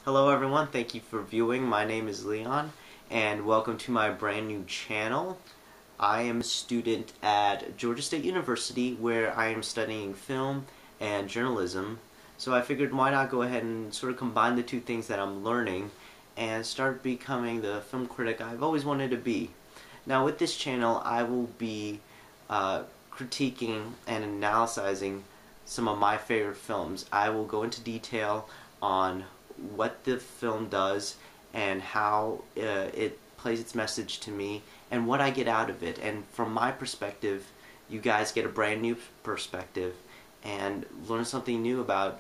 Hello everyone, thank you for viewing. My name is Leon and welcome to my brand new channel. I am a student at Georgia State University where I am studying film and journalism. So I figured why not go ahead and sort of combine the two things that I'm learning and start becoming the film critic I've always wanted to be. Now with this channel I will be critiquing and analyzing some of my favorite films. I will go into detail on what the film does and how it plays its message to me and what I get out of it. And from my perspective, you guys get a brand new perspective and learn something new about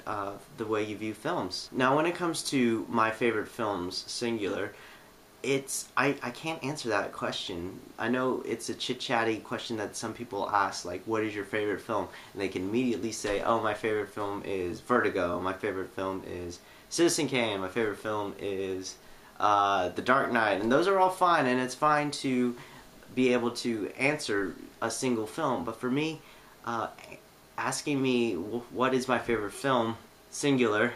the way you view films. Now when it comes to my favorite films, singular, I can't answer that question. I know it's a chit-chatty question that some people ask, like, what is your favorite film? And they can immediately say, oh, my favorite film is Vertigo, my favorite film is Citizen Kane, my favorite film is The Dark Knight. And those are all fine, and it's fine to be able to answer a single film. But for me, asking me what is my favorite film, singular,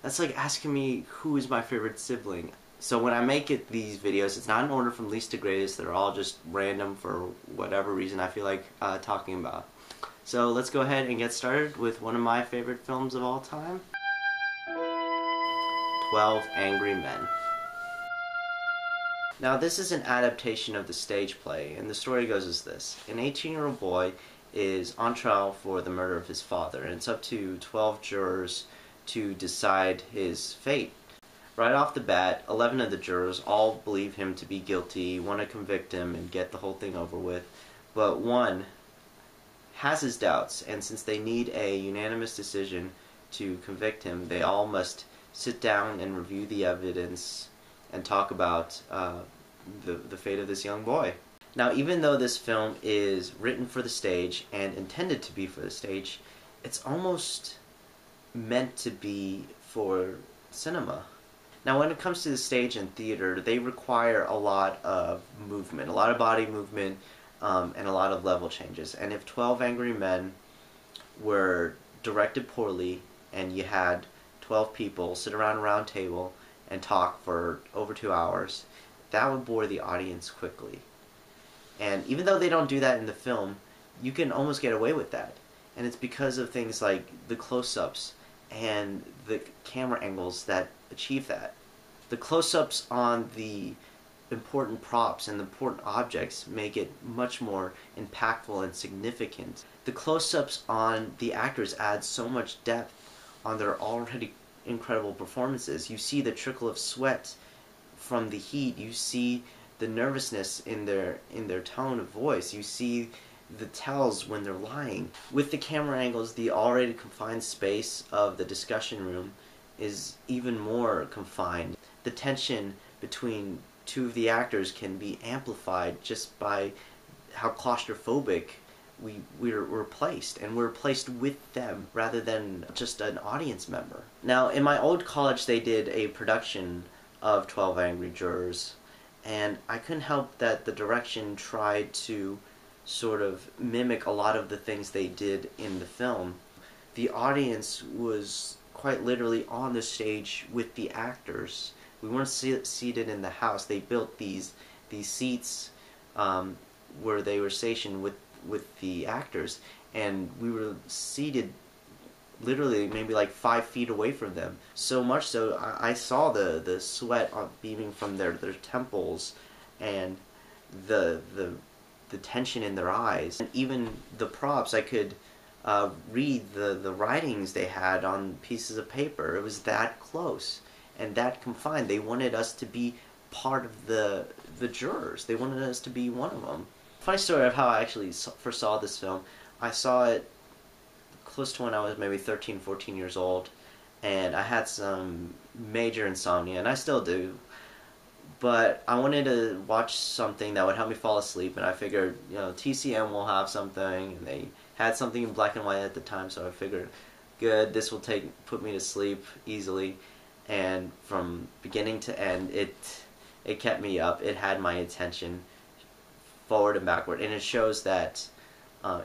that's like asking me who is my favorite sibling. So when I make these videos, it's not in order from least to greatest. They're all just random for whatever reason I feel like talking about. So let's go ahead and get started with one of my favorite films of all time, 12 Angry Men. Now this is an adaptation of the stage play, and the story goes as this. An 18-year-old boy is on trial for the murder of his father, and it's up to 12 jurors to decide his fate. Right off the bat, 11 of the jurors all believe him to be guilty, want to convict him and get the whole thing over with, but one has his doubts, and since they need a unanimous decision to convict him, they all must sit down and review the evidence and talk about the fate of this young boy. Now, even though this film is written for the stage and intended to be for the stage, it's almost meant to be for cinema. Now when it comes to the stage and theater, they require a lot of movement, a lot of body movement, and a lot of level changes. And if 12 Angry Men were directed poorly and you had 12 people sit around a round table and talk for over 2 hours, that would bore the audience quickly. And even though they don't do that in the film, you can almost get away with that. And it's because of things like the close-ups and the camera angles that achieve that. The close-ups on the important props and the important objects make it much more impactful and significant. The close-ups on the actors add so much depth on their already incredible performances. You see the trickle of sweat from the heat, you see the nervousness in their tone of voice, you see the tells when they're lying. With the camera angles, the already confined space of the discussion room is even more confined. The tension between two of the actors can be amplified just by how claustrophobic we're placed, and we're placed with them rather than just an audience member. Now, in my old college, they did a production of 12 Angry Jurors, and I couldn't help that the direction tried to sort of mimic a lot of the things they did in the film. The audience was quite literally on the stage with the actors. We weren't seated in the house. They built these seats where they were stationed with the actors, and we were seated literally maybe like 5 feet away from them. So much so I saw the sweat beaming from their temples and the tension in their eyes. And even the props, I could read the writings they had on pieces of paper. It was that close and that confined. They wanted us to be part of the jurors. They wanted us to be one of them. Funny story of how I actually first saw this film. I saw it close to when I was maybe 13, 14 years old, and I had some major insomnia, and I still do. But I wanted to watch something that would help me fall asleep, and I figured, TCM will have something, and they had something in black and white at the time, so I figured, good, this will put me to sleep easily. And from beginning to end, it kept me up. It had my attention forward and backward, and it shows that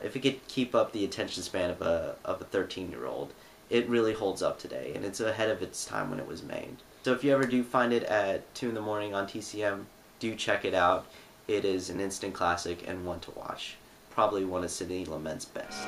if it could keep up the attention span of a 13-year-old, it really holds up today, and it's ahead of its time when it was made. So if you ever do find it at 2 in the morning on TCM, do check it out. It is an instant classic and one to watch. Probably one of Sidney Lumet's best.